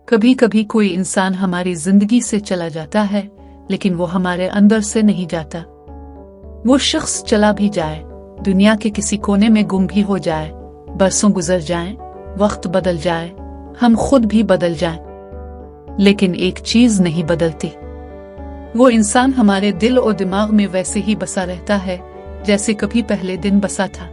कभी कभी कोई इंसान हमारी जिंदगी से चला जाता है, लेकिन वो हमारे अंदर से नहीं जाता। वो शख्स चला भी जाए, दुनिया के किसी कोने में गुम भी हो जाए, बरसों गुजर जाएं, वक्त बदल जाए, हम खुद भी बदल जाएं, लेकिन एक चीज नहीं बदलती। वो इंसान हमारे दिल और दिमाग में वैसे ही बसा रहता है जैसे कभी पहले दिन बसा था।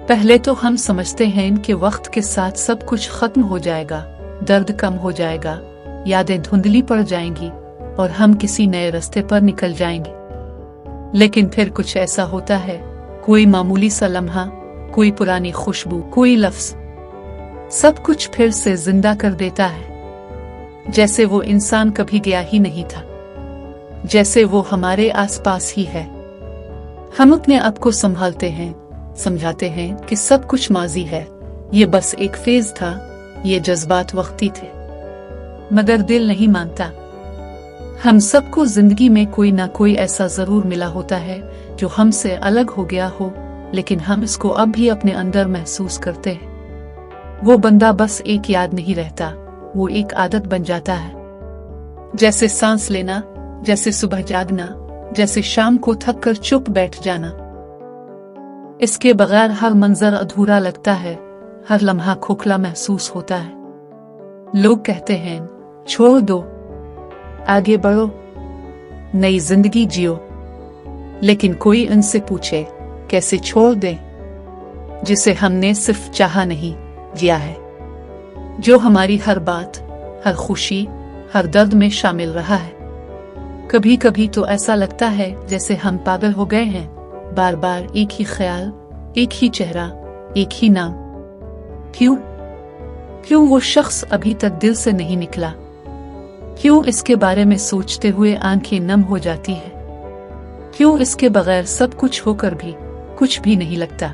पहले तो हम समझते हैं कि वक्त के साथ सब कुछ खत्म हो जाएगा, दर्द कम हो जाएगा, यादें धुंधली पड़ जाएंगी और हम किसी नए रास्ते पर निकल जाएंगे। लेकिन फिर कुछ ऐसा होता है, कोई मामूली सा लम्हा, कोई पुरानी खुशबू, कोई लफ्ज, सब कुछ फिर से जिंदा कर देता है, जैसे वो इंसान कभी गया ही नहीं था, जैसे वो हमारे आसपास ही है। हम अपने आप को संभालते हैं, समझाते हैं कि सब कुछ माजी है, ये बस एक फेज था, ये जज्बात वक्ती थे, मगर दिल नहीं मानता। हम सबको जिंदगी में कोई ना कोई ऐसा जरूर मिला होता है जो हमसे अलग हो गया हो, लेकिन हम इसको अब भी अपने अंदर महसूस करते हैं। वो बंदा बस एक याद नहीं रहता, वो एक आदत बन जाता है, जैसे सांस लेना, जैसे सुबह जागना, जैसे शाम को थक कर चुप बैठ जाना। इसके बगैर हर मंजर अधूरा लगता है, हर लम्हा खोखला महसूस होता है। लोग कहते हैं छोड़ दो, आगे बढ़ो, नई जिंदगी जियो, लेकिन कोई उनसे पूछे कैसे छोड़ दें जिसे हमने सिर्फ चाहा नहीं, जिया है, जो हमारी हर बात, हर खुशी, हर दर्द में शामिल रहा है। कभी कभी तो ऐसा लगता है जैसे हम पागल हो गए हैं, बार बार एक ही ख्याल, एक ही चेहरा, एक ही नाम। क्यों वो शख्स अभी तक दिल से नहीं निकला? क्यों इसके बारे में सोचते हुए आंखें नम हो जाती है? क्यों इसके बगैर सब कुछ होकर भी कुछ भी नहीं लगता?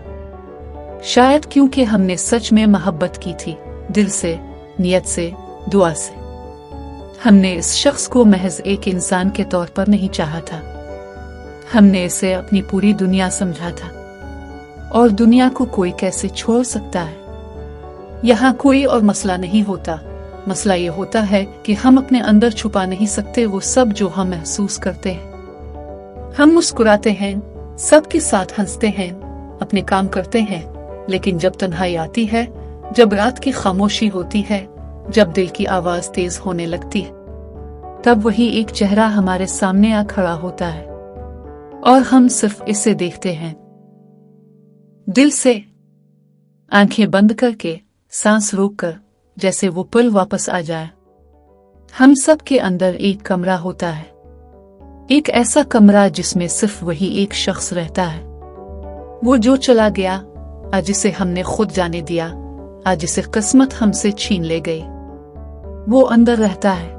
शायद क्योंकि हमने सच में मोहब्बत की थी, दिल से, नियत से, दुआ से। हमने इस शख्स को महज एक इंसान के तौर पर नहीं चाहा था, हमने इसे अपनी पूरी दुनिया समझा था। और दुनिया को कोई कैसे छोड़ सकता है? यहाँ कोई और मसला नहीं होता, मसला ये होता है कि हम अपने अंदर छुपा नहीं सकते वो सब जो हम महसूस करते हैं। हम मुस्कुराते हैं, सबके साथ हंसते हैं, अपने काम करते हैं, लेकिन जब तन्हाई आती है, जब रात की खामोशी होती है, जब दिल की आवाज तेज होने लगती है, तब वही एक चेहरा हमारे सामने आ खड़ा होता है और हम सिर्फ इसे देखते हैं। दिल से, आंखें बंद करके, सांस रोककर, जैसे वो पल वापस आ जाए। हम सब के अंदर एक कमरा होता है, एक ऐसा कमरा जिसमें सिर्फ वही एक शख्स रहता है। वो जो चला गया, आज जिसे हमने खुद जाने दिया, आज जिसे किस्मत हमसे छीन ले गई, वो अंदर रहता है।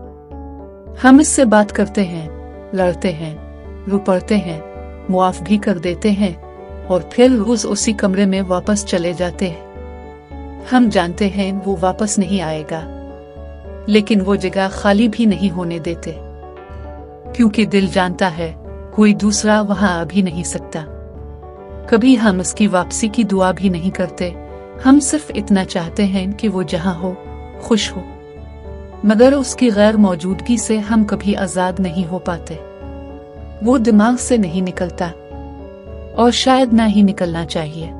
हम इससे बात करते हैं, लड़ते हैं, रो पड़ते हैं, मुआफ भी कर देते हैं और फिर रोज उसी कमरे में वापस चले जाते हैं। हम जानते हैं वो वापस नहीं आएगा, लेकिन वो जगह खाली भी नहीं होने देते, क्योंकि दिल जानता है कोई दूसरा वहां आ भी नहीं सकता। कभी हम उसकी वापसी की दुआ भी नहीं करते, हम सिर्फ इतना चाहते हैं कि वो जहां हो, खुश हो, मगर उसकी गैर मौजूदगी से हम कभी आजाद नहीं हो पाते। वो दिमाग से नहीं निकलता और शायद ना ही निकलना चाहिए।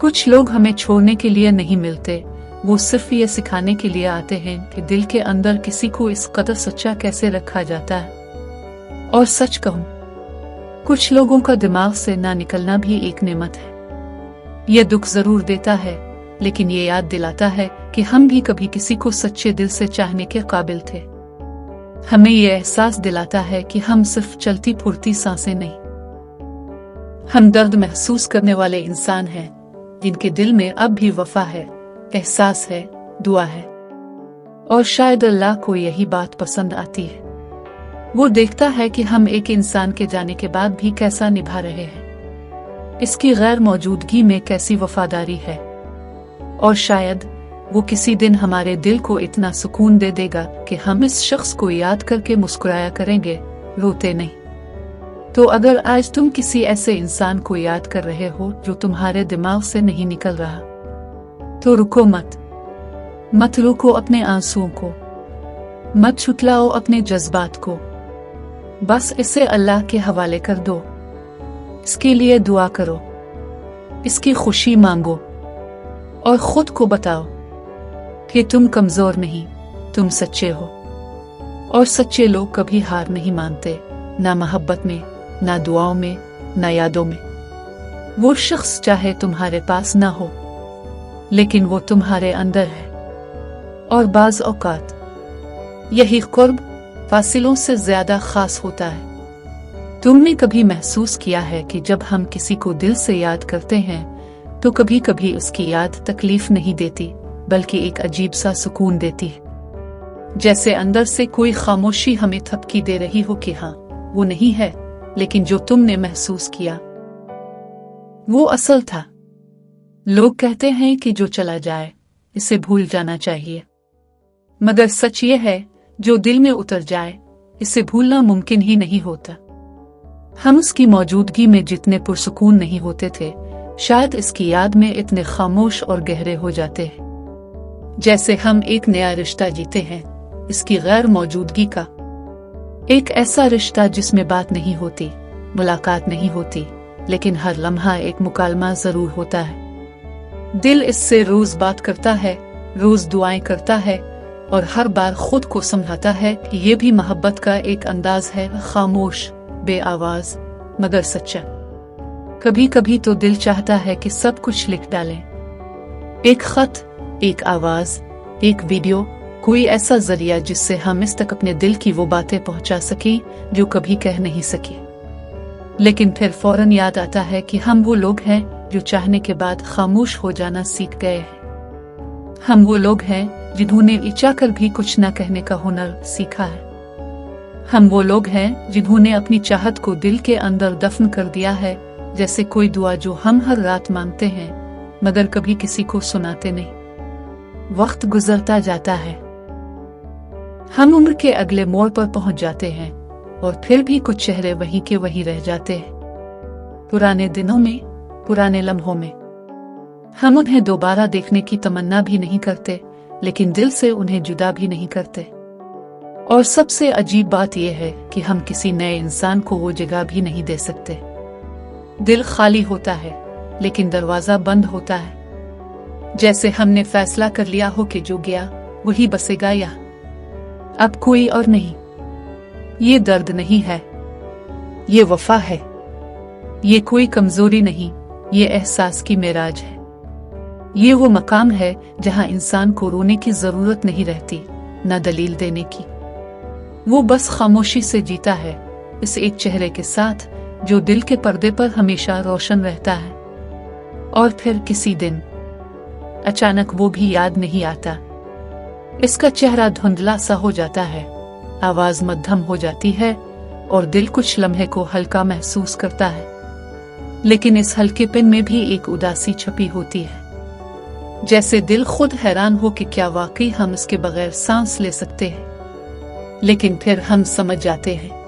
कुछ लोग हमें छोड़ने के लिए नहीं मिलते, वो सिर्फ ये सिखाने के लिए आते हैं कि दिल के अंदर किसी को इस कदर सच्चा कैसे रखा जाता है। और सच कहूं, कुछ लोगों का दिमाग से ना निकलना भी एक नेमत है। ये दुख जरूर देता है, लेकिन ये याद दिलाता है कि हम भी कभी किसी को सच्चे दिल से चाहने के काबिल थे। हमें ये एहसास दिलाता है कि हम सिर्फ चलती फुर्ती सांसें नहीं, हम दर्द महसूस करने वाले इंसान हैं, जिनके दिल में अब भी वफा है, एहसास है, दुआ है। और शायद अल्लाह को यही बात पसंद आती है। वो देखता है कि हम एक इंसान के जाने के बाद भी कैसा निभा रहे हैं, इसकी गैर मौजूदगी में कैसी वफादारी है। और शायद वो किसी दिन हमारे दिल को इतना सुकून दे देगा कि हम इस शख्स को याद करके मुस्कुराया करेंगे, रोते नहीं। तो अगर आज तुम किसी ऐसे इंसान को याद कर रहे हो जो तुम्हारे दिमाग से नहीं निकल रहा, तो रुको मत, मत रोको अपने आंसुओं को, मत छुटलाओ अपने जज्बात को, बस इसे अल्लाह के हवाले कर दो। इसके लिए दुआ करो, इसकी खुशी मांगो और खुद को बताओ कि तुम कमजोर नहीं, तुम सच्चे हो। और सच्चे लोग कभी हार नहीं मानते, ना मोहब्बत में, ना दुआओं में, ना यादों में। वो शख्स चाहे तुम्हारे पास ना हो, लेकिन वो तुम्हारे अंदर है। और बाज औकात यही कुर्ब फासिलों से ज्यादा खास होता है। तुमने कभी महसूस किया है कि जब हम किसी को दिल से याद करते हैं तो कभी कभी उसकी याद तकलीफ नहीं देती, बल्कि एक अजीब सा सुकून देती है। जैसे अंदर से कोई खामोशी हमें थपकी दे रही हो कि हाँ, वो नहीं है, लेकिन जो तुमने महसूस किया वो असल था। लोग कहते हैं कि जो चला जाए इसे भूल जाना चाहिए, मगर सच ये है जो दिल में उतर जाए इसे भूलना मुमकिन ही नहीं होता। हम उसकी मौजूदगी में जितने पुरसुकून नहीं होते थे, शायद इसकी याद में इतने खामोश और गहरे हो जाते हैं। जैसे हम एक नया रिश्ता जीते हैं इसकी गैर मौजूदगी का, एक ऐसा रिश्ता जिसमें बात नहीं होती, मुलाकात नहीं होती, लेकिन हर लम्हा एक मुकालमा जरूर होता है। दिल इससे रोज बात करता है, रोज दुआएं करता है और हर बार खुद को समझाता है कि ये भी मोहब्बत का एक अंदाज है, खामोश, बेआवाज, मगर सच्चा। कभी कभी तो दिल चाहता है कि सब कुछ लिख डालें, एक खत, एक आवाज, एक वीडियो, कोई ऐसा जरिया जिससे हम इस तक अपने दिल की वो बातें पहुंचा सकें जो कभी कह नहीं सके। लेकिन फिर फौरन याद आता है कि हम वो लोग हैं जो चाहने के बाद खामोश हो जाना सीख गए हैं। हम वो लोग हैं जिन्होंने इच्छा कर भी कुछ न कहने का हुनर सीखा है। हम वो लोग हैं जिन्होंने अपनी चाहत को दिल के अंदर दफन कर दिया है, जैसे कोई दुआ जो हम हर रात मांगते हैं मगर कभी किसी को सुनाते नहीं। वक्त गुजरता जाता है, हम उम्र के अगले मोड़ पर पहुंच जाते हैं और फिर भी कुछ चेहरे वहीं के वहीं रह जाते हैं। पुराने दिनों में, पुराने लम्हों में हम उन्हें दोबारा देखने की तमन्ना भी नहीं करते, लेकिन दिल से उन्हें जुदा भी नहीं करते। और सबसे अजीब बात यह है कि हम किसी नए इंसान को वो जगह भी नहीं दे सकते। दिल खाली होता है लेकिन दरवाजा बंद होता है, जैसे हमने फैसला कर लिया हो कि जो गया वही बसेगा यहाँ, अब कोई और नहीं। ये दर्द नहीं है, ये वफा है, ये कोई कमजोरी नहीं, ये एहसास की मेराज है। ये वो मकाम है जहां इंसान को रोने की जरूरत नहीं रहती, न दलील देने की। वो बस खामोशी से जीता है इस एक चेहरे के साथ जो दिल के पर्दे पर हमेशा रोशन रहता है। और फिर किसी दिन अचानक वो भी याद नहीं आता। इसका चेहरा धुंधला सा हो जाता है, आवाज मध्यम हो जाती है और दिल कुछ लम्हे को हल्का महसूस करता है। लेकिन इस हल्केपन में भी एक उदासी छपी होती है, जैसे दिल खुद हैरान हो कि क्या वाकई हम इसके बगैर सांस ले सकते हैं। लेकिन फिर हम समझ जाते हैं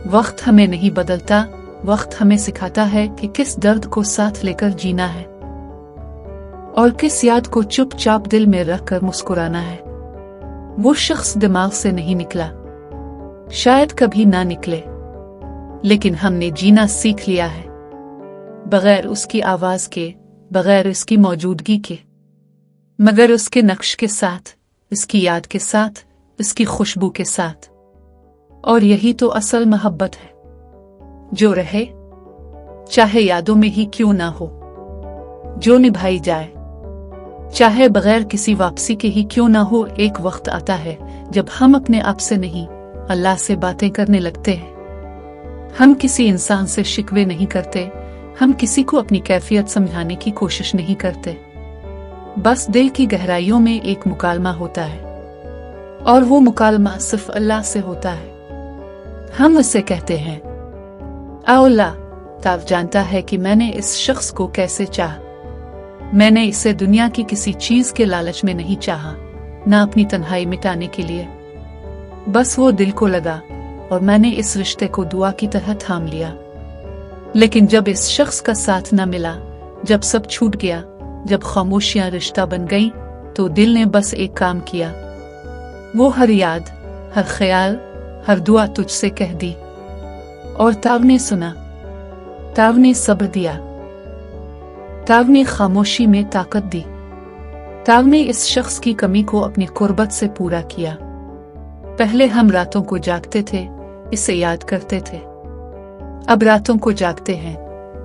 वक्त हमें नहीं बदलता, वक्त हमें सिखाता है कि किस दर्द को साथ लेकर जीना है और किस याद को चुपचाप दिल में रखकर मुस्कुराना है। वो शख्स दिमाग से नहीं निकला, शायद कभी ना निकले, लेकिन हमने जीना सीख लिया है बगैर उसकी आवाज के, बगैर उसकी मौजूदगी के, मगर उसके नक्श के साथ, इसकी याद के साथ, इसकी खुशबू के साथ। और यही तो असल मोहब्बत है, जो रहे चाहे यादों में ही क्यों ना हो, जो निभाई जाए चाहे बगैर किसी वापसी के ही क्यों ना हो। एक वक्त आता है जब हम अपने आप से नहीं, अल्लाह से बातें करने लगते हैं। हम किसी इंसान से शिकवे नहीं करते, हम किसी को अपनी कैफियत समझाने की कोशिश नहीं करते। बस दिल की गहराइयों में एक मुकालमा होता है और वो मुकालमा सिर्फ अल्लाह से होता है। हम उससे कहते हैं, आओ अल्लाह, ताव जानता है कि मैंने इस शख्स को कैसे चाहा। मैंने इसे दुनिया की किसी चीज के लालच में नहीं चाहा, ना अपनी तन्हाई मिटाने के लिए। बस वो दिल को लगा और मैंने इस रिश्ते को दुआ की तरह थाम लिया। लेकिन जब इस शख्स का साथ न मिला, जब सब छूट गया, जब खामोशियां रिश्ता बन गई, तो दिल ने बस एक काम किया, वो हर याद, हर ख्याल, हर दुआ तुझसे कह दी। और ताव ने सुना, ताव ने सब्र दिया, ताव ने खामोशी में ताकत दी, ताव ने इस शख्स की कमी को अपनी कुर्बत से पूरा किया। पहले हम रातों को जागते थे, इसे याद करते थे। अब रातों को जागते हैं,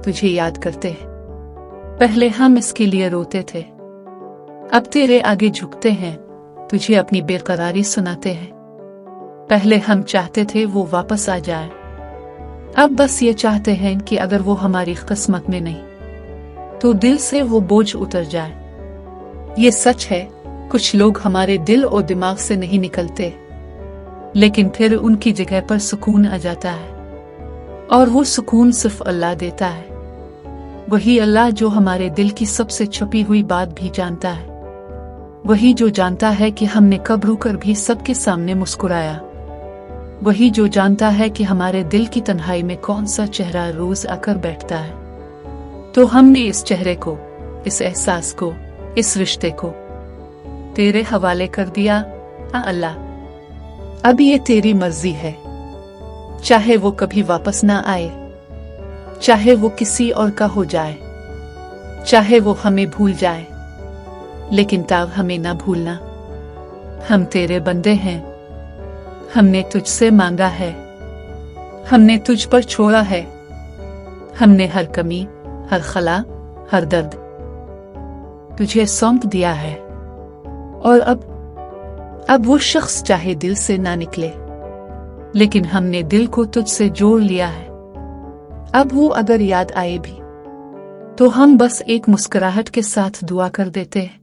तुझे याद करते हैं। पहले हम इसके लिए रोते थे, अब तेरे आगे झुकते हैं, तुझे अपनी बेकरारी सुनाते हैं। पहले हम चाहते थे वो वापस आ जाए, अब बस ये चाहते हैं कि अगर वो हमारी किस्मत में नहीं तो दिल से वो बोझ उतर जाए। ये सच है, कुछ लोग हमारे दिल और दिमाग से नहीं निकलते, लेकिन फिर उनकी जगह पर सुकून आ जाता है, और वो सुकून सिर्फ अल्लाह देता है। वही अल्लाह जो हमारे दिल की सबसे छुपी हुई बात भी जानता है, वही जो जानता है कि हमने कब रुकर भी सबके सामने मुस्कुराया, वही जो जानता है कि हमारे दिल की तन्हाई में कौन सा चेहरा रोज आकर बैठता है। तो हमने इस चेहरे को, इस एहसास को, इस रिश्ते को तेरे हवाले कर दिया। अल्लाह, अब ये तेरी मर्जी है, चाहे वो कभी वापस ना आए, चाहे वो किसी और का हो जाए, चाहे वो हमें भूल जाए, लेकिन ताव हमें ना भूलना। हम तेरे बंदे हैं, हमने तुझसे मांगा है, हमने तुझ पर छोड़ा है, हमने हर कमी, हर खला, हर दर्द तुझे सौंप दिया है। और अब वो शख्स चाहे दिल से ना निकले, लेकिन हमने दिल को तुझसे जोड़ लिया है। अब वो अगर याद आए भी तो हम बस एक मुस्कुराहट के साथ दुआ कर देते हैं,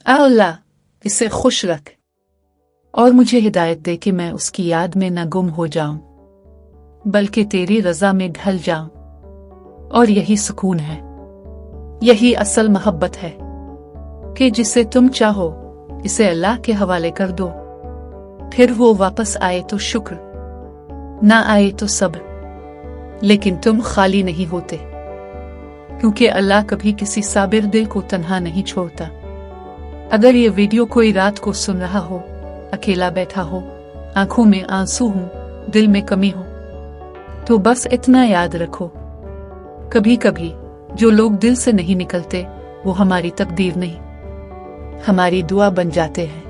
अल्लाह इसे खुश रख और मुझे हिदायत दे कि मैं उसकी याद में न गुम हो जाऊं, बल्कि तेरी रजा में ढल जाऊं। और यही सुकून है, यही असल मोहब्बत है कि जिसे तुम चाहो इसे अल्लाह के हवाले कर दो, फिर वो वापस आए तो शुक्र, ना आए तो सब्र, लेकिन तुम खाली नहीं होते, क्योंकि अल्लाह कभी किसी साबिर दिल को तन्हा नहीं छोड़ता। अगर ये वीडियो कोई रात को सुन रहा हो, अकेला बैठा हो, आंखों में आंसू हो, दिल में कमी हो, तो बस इतना याद रखो, कभी कभी जो लोग दिल से नहीं निकलते वो हमारी तकदीर नहीं, हमारी दुआ बन जाते हैं।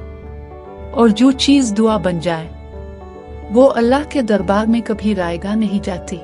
और जो चीज दुआ बन जाए वो अल्लाह के दरबार में कभी रायगा नहीं जाती।